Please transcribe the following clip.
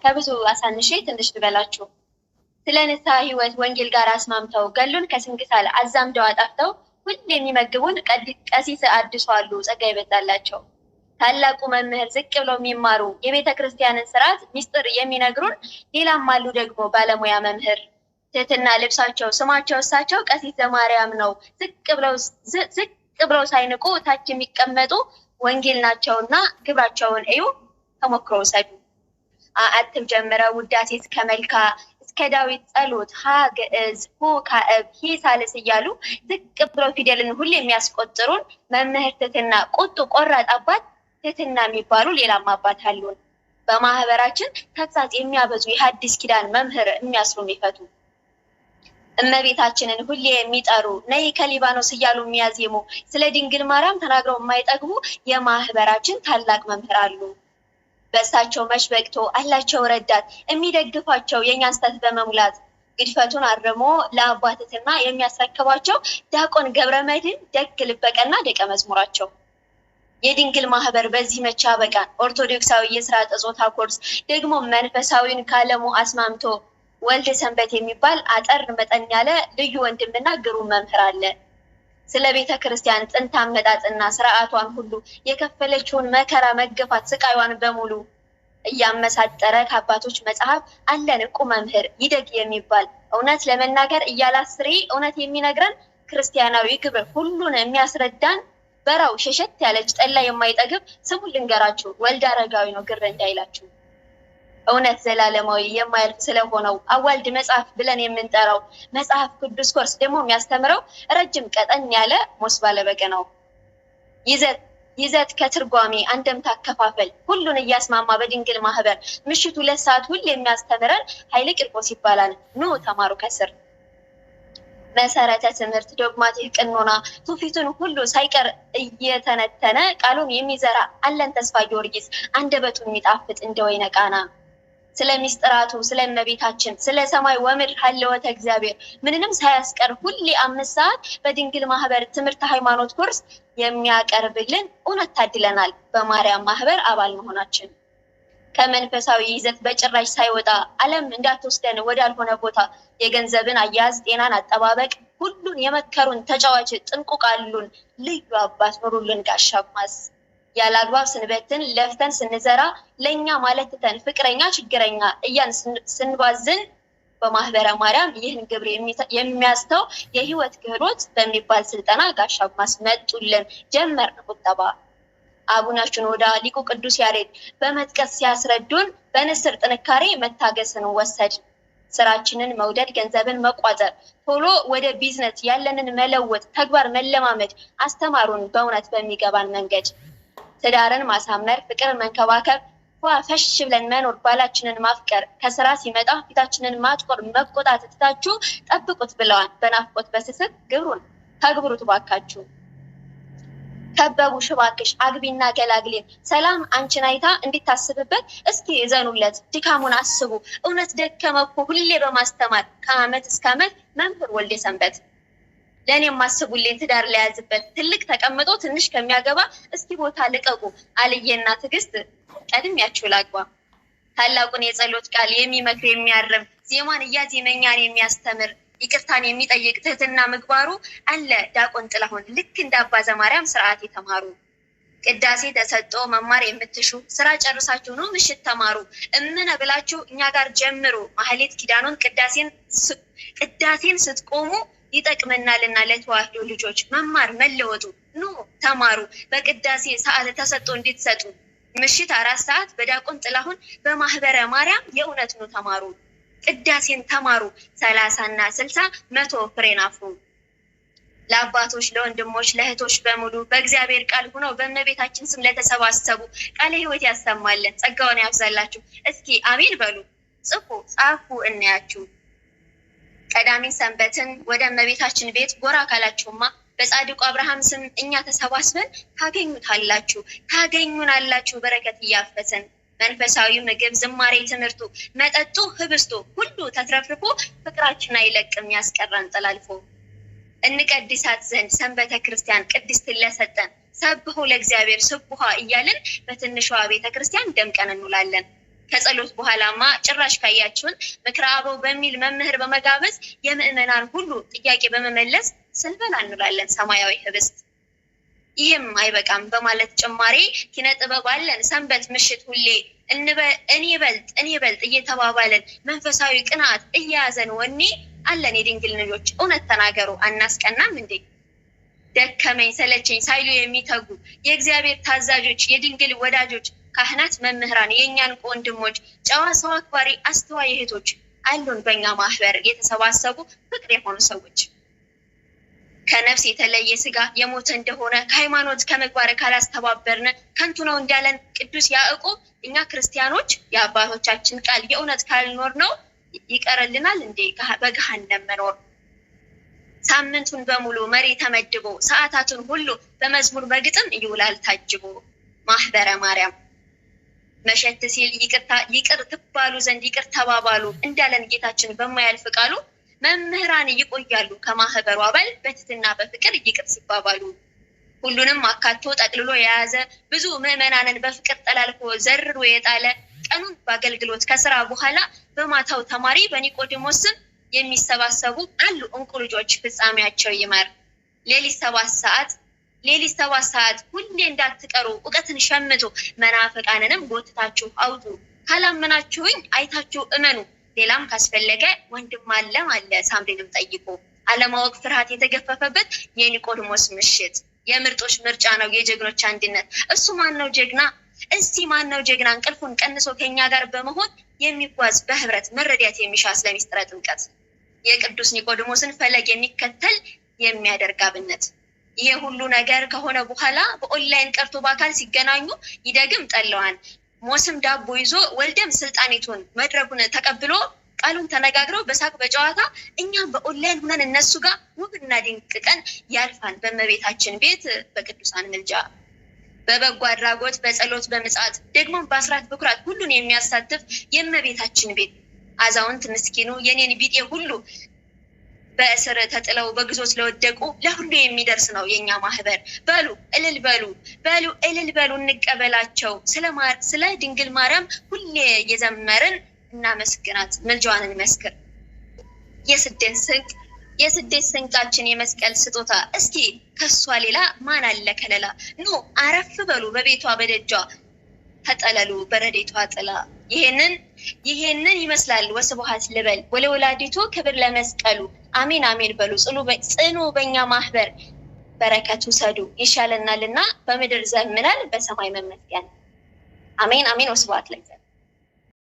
ከብዙ አሳንሼ ትንሽ ልበላችሁ። ስለ ንስሐ ሕይወት ወንጌል ጋር አስማምተው ገሉን ከስንክሳር አዛምደው አጣፍተው ሁሌ የሚመግቡን ቀሲስ አድሱ አሉ ጸጋ ይበዛላቸው። ታላቁ መምህር ዝቅ ብለው የሚማሩ የቤተ ክርስቲያንን ስርዓት ሚስጥር የሚነግሩን ሌላም አሉ ደግሞ ባለሙያ መምህር። ትህትና ልብሳቸው ስማቸው እሳቸው ቀሲስ ዘማርያም ነው። ዝቅ ብለው ሳይንቁ ታች የሚቀመጡ ወንጌል ናቸውና ግብራቸውን እዩ ተሞክሮ ውሰዱ። አትብ ጀምረው ውዳሴ እስከ መልካ እስከ ዳዊት ጸሎት ሀ ግዕዝ ሁ ካዕብ ሂ ሳልስ እያሉ ዝቅ ብለው ፊደልን ሁሌ የሚያስቆጥሩን መምህር ትህትና ቁጡ ቆራጥ አባት ትህትና የሚባሉ ሌላም አባት አሉን። በማህበራችን ተግሳጽ የሚያበዙ የሐዲስ ኪዳን መምህር የሚያስሩ የሚፈቱ እመቤታችንን ሁሌ የሚጠሩ ነይ ከሊባኖስ እያሉ የሚያዜሙ ስለ ድንግል ማርያም ተናግረው የማይጠግቡ የማህበራችን ታላቅ መምህር አሉ። በእሳቸው መች በቅቶ አላቸው ረዳት የሚደግፋቸው የእኛን ስተት በመሙላት ግድፈቱን አርሞ ለአባትትና የሚያስረክባቸው ዲያቆን ገብረ መድኅን ደግ ልበቀና ደቀ መዝሙራቸው። የድንግል ማህበር በዚህ መቻ በቃን ኦርቶዶክሳዊ የስርዓተ ጾታ ኮርስ ደግሞ መንፈሳዊን ካለሙ አስማምቶ ወልደ ሰንበት የሚባል አጠር መጠን ያለ ልዩ ወንድምና ግሩም መምህር አለ። ስለ ቤተ ክርስቲያን ጥንት አመጣጥና ስርዓቷን ሁሉ የከፈለችውን መከራ መገፋት ስቃይዋን በሙሉ እያመሳጠረ ከአባቶች መጽሐፍ አለን ዕቁ መምህር ይደግ የሚባል እውነት ለመናገር እያላስሬ እውነት የሚነግረን ክርስቲያናዊ ግብር ሁሉን የሚያስረዳን በራው ሸሸት ያለች ጠላ የማይጠግብ ስሙን ልንገራችሁ ወልደ አረጋዊ ነው ግር እንዳይላችሁ። እውነት ዘላለማዊ የማያልፍ ስለሆነው አዋልድ መጽሐፍ ብለን የምንጠራው መጽሐፍ ቅዱስ ኮርስ ደግሞ የሚያስተምረው ረጅም ቀጠን ያለ ሞስ ባለበቀ ነው። ይዘት ከትርጓሜ አንደምታ አከፋፈል ሁሉን እያስማማ በድንግል ማህበር ምሽቱ 2 ሰዓት ሁሉ የሚያስተምረን ኃይለ ቂርቆስ ይባላል። ኑ ተማሩ ከስር። መሰረተ ትምህርት ዶግማቲክ ቅኖና ትውፊቱን ሁሉ ሳይቀር እየተነተነ ቃሉን የሚዘራ አለን ተስፋ ጊዮርጊስ አንደበቱን የሚጣፍጥ እንደ ወይነ ቃና። ስለ ሚስጥራቱ ስለ እመቤታችን ስለ ሰማይ ወምድር ሀለወተ እግዚአብሔር ምንንም ሳያስቀር ሁሌ 5 ሰዓት በድንግል ማህበር ትምህርት ሃይማኖት ኮርስ የሚያቀርብልን እውነት ታድለናል በማርያም ማህበር አባል መሆናችን። ከመንፈሳዊ ይዘት በጭራሽ ሳይወጣ ዓለም እንዳትወስደን ወዳልሆነ ቦታ የገንዘብን አያያዝ ጤናን አጠባበቅ ሁሉን የመከሩን ተጫዋች ጥንቁቃሉን ልዩ አባት ኖሩልን ጋሻ ማስ ያለ አግባብ ስንበትን ለፍተን ስንዘራ ለኛ ማለት ተን ፍቅረኛ ችግረኛ እያን ስንባዝን በማህበረ ማርያም ይህን ግብር የሚያስተው የህይወት ክህሎት በሚባል ስልጠና ጋሻ ማስመጡልን ጀመርን ቁጠባ። አቡነ ሽኖዳ ሊቁ ቅዱስ ያሬድ በመጥቀስ ሲያስረዱን በንስር ጥንካሬ መታገስን ወሰድ። ስራችንን መውደድ ገንዘብን መቋጠር ቶሎ ወደ ቢዝነስ ያለንን መለወጥ ተግባር መለማመድ አስተማሩን በእውነት በሚገባን መንገድ። ትዳርን ማሳመር ፍቅርን መንከባከብ ፈሽ ብለን መኖር ባላችንን ማፍቀር ከስራ ሲመጣ ፊታችንን ማጥቆር መቆጣት ትታችሁ ጠብቁት ብለዋል በናፍቆት በስስት ግብሩን ተግብሩት ባካችሁ። ከበቡ ሽባክሽ አግቢና ገላግሌን ሰላም አንቺን አይታ እንዲታስብበት እስኪ እዘኑለት ድካሙን አስቡ እውነት ደከመኩ ሁሌ በማስተማር ከአመት እስከ አመት መምህር ወልደ ሰንበት። ለእኔም አስቡልኝ ትዳር ለያዝበት ትልቅ ተቀምጦ ትንሽ ከሚያገባ እስኪ ቦታ ልቀቁ አልየና ትዕግስት ቀድሜያችሁ ላግባ። ታላቁን የጸሎት ቃል የሚመክር የሚያርም ዜማን እያዜመኛን የሚያስተምር ይቅርታን የሚጠይቅ ትህትና ምግባሩ አለ ዲያቆን ጥላሁን ልክ እንደ አባ ዘማርያም ስርዓት የተማሩ። ቅዳሴ ተሰጦ መማር የምትሹ ስራ ጨርሳችሁ ነው ምሽት ተማሩ እምነ ብላችሁ እኛ ጋር ጀምሩ። ማህሌት ኪዳኑን ቅዳሴን ስትቆሙ ይጠቅመናልና ለተዋህዶ ልጆች መማር መለወጡ ኑ ተማሩ። በቅዳሴ ሰዓት ተሰጦ እንድትሰጡ ምሽት 4 ሰዓት በዲያቆን ጥላሁን በማህበረ ማርያም የእውነት ነው ተማሩ። ቅዳሴን ተማሩ 30 እና 60 100 ፍሬን አፍሩ። ለአባቶች ለወንድሞች ለእህቶች በሙሉ በእግዚአብሔር ቃል ሆነው በእመቤታችን ስም ለተሰባሰቡ ቃለ ሕይወት ያሰማልን ጸጋውን ያብዛላችሁ። እስኪ አሜን በሉ ጽፉ ጻፉ እናያችሁ። ቀዳሚ ሰንበትን ወደ እመቤታችን ቤት ጎራ ካላችሁማ በጻድቁ አብርሃም ስም እኛ ተሰባስበን ታገኙናላችሁ በረከት እያፈሰን መንፈሳዊ ምግብ ዝማሬ ትምህርቱ መጠጡ ህብስቱ ሁሉ ተትረፍርፎ ፍቅራችን አይለቅም ያስቀራን ጠላልፎ። እንቀድሳት ዘንድ ሰንበተ ክርስቲያን ቅድስትን ለሰጠን ሰብሖ ለእግዚአብሔር ስቡሃ እያልን በትንሿ ቤተ ክርስቲያን ደምቀን እንውላለን። ከጸሎት በኋላማ ጭራሽ ካያችሁን ምክረ አበው በሚል መምህር በመጋበዝ የምእመናን ሁሉ ጥያቄ በመመለስ ስንበላ እንውላለን ሰማያዊ ህብስት። ይህም አይበቃም በማለት ጭማሬ ኪነ ጥበብ አለን ሰንበት ምሽት ሁሌ እኔ በልጥ እየተባባለን መንፈሳዊ ቅናት እያያዘን ወኔ አለን የድንግል ልጆች እውነት ተናገሩ አናስቀናም እንዴ? ደከመኝ ሰለቸኝ ሳይሉ የሚተጉ የእግዚአብሔር ታዛዦች የድንግል ወዳጆች ካህናት መምህራን የእኛን ወንድሞች ጨዋ ሰው አክባሪ አስተዋይ እህቶች አሉን በእኛ ማህበር የተሰባሰቡ ፍቅር የሆኑ ሰዎች። ከነፍስ የተለየ ስጋ የሞተ እንደሆነ ከሃይማኖት ከምግባር ካላስተባበርን ከንቱ ነው እንዳለን ቅዱስ ያዕቆብ እኛ ክርስቲያኖች የአባቶቻችን ቃል የእውነት ካልኖር ነው ይቀርልናል እንዴ በገሃነም መኖር? ሳምንቱን በሙሉ መሪ ተመድቦ ሰዓታቱን ሁሉ በመዝሙር በግጥም ይውላል ታጅቦ። ማህበረ ማርያም መሸት ሲል ይቅር ትባሉ ዘንድ ይቅር ተባባሉ እንዳለን ጌታችን በማያልፍ ቃሉ መምህራን ይቆያሉ ከማህበሩ አባል በትትና በፍቅር ይቅር ሲባባሉ። ሁሉንም አካቶ ጠቅልሎ የያዘ ብዙ ምዕመናንን በፍቅር ጠላልፎ ዘርሮ የጣለ ቀኑን በአገልግሎት ከስራ በኋላ በማታው ተማሪ በኒቆዲሞስ ስም የሚሰባሰቡ አሉ እንቁ ልጆች ፍጻሜያቸው ይመር። ሌሊት 7 ሰዓት ሁሌ እንዳትቀሩ እውቀትን ሸምቱ መናፍቃንንም ጎትታችሁ አውጡ። ካላመናችሁኝ አይታችሁ እመኑ። ሌላም ካስፈለገ ወንድም አለ ሳምሪንም ጠይቁ። አለማወቅ ፍርሃት የተገፈፈበት የኒቆዲሞስ ምሽት የምርጦች ምርጫ ነው የጀግኖች አንድነት። እሱ ማን ነው ጀግና? እስቲ ማን ነው ጀግና? እንቅልፉን ቀንሶ ከኛ ጋር በመሆን የሚጓዝ በህብረት መረዳት የሚሻ ስለሚስጥረ ጥምቀት የቅዱስ ኒቆዲሞስን ፈለግ የሚከተል የሚያደርግ አብነት። ይሄ ሁሉ ነገር ከሆነ በኋላ በኦንላይን ቀርቶ በአካል ሲገናኙ ይደግም ጠለዋን ሞስም ዳቦ ይዞ ወልደም ስልጣኔቱን መድረኩን ተቀብሎ ቃሉን ተነጋግረው በሳቅ በጨዋታ እኛም በኦንላይን ሆነን እነሱ ጋር ውብና ድንቅ ቀን ያልፋል በእመቤታችን ቤት በቅዱሳን ምልጃ በበጎ አድራጎት በጸሎት በምጽአት ደግሞ በአስራት በኩራት ሁሉን የሚያሳትፍ የእመቤታችን ቤት አዛውንት ምስኪኑ የኔን ቢጤ ሁሉ በእስር ተጥለው በግዞት ለወደቁ ለሁሉ የሚደርስ ነው የኛ ማህበር። በሉ እልል በሉ እንቀበላቸው። ስለ ድንግል ማርያም ሁሌ የዘመርን እናመስግናት ምልጃዋን እንመስክር። የስደት ስንቃችን የመስቀል ስጦታ እስኪ ከሷ ሌላ ማን አለ ከለላ? ኑ አረፍ በሉ በቤቷ በደጇ ተጠለሉ በረዴቷ ጥላ። ይሄንን ይመስላል ወስብሐት ልበል ወለወላዲቱ ክብር ለመስቀሉ። አሜን አሜን በሉ ጽኑ በእኛ ማህበር በረከቱ ሰዱ ይሻለናልና በምድር ዘምናል በሰማይ መመስገን። አሜን አሜን ወስብሐት ለእግዚአብሔር።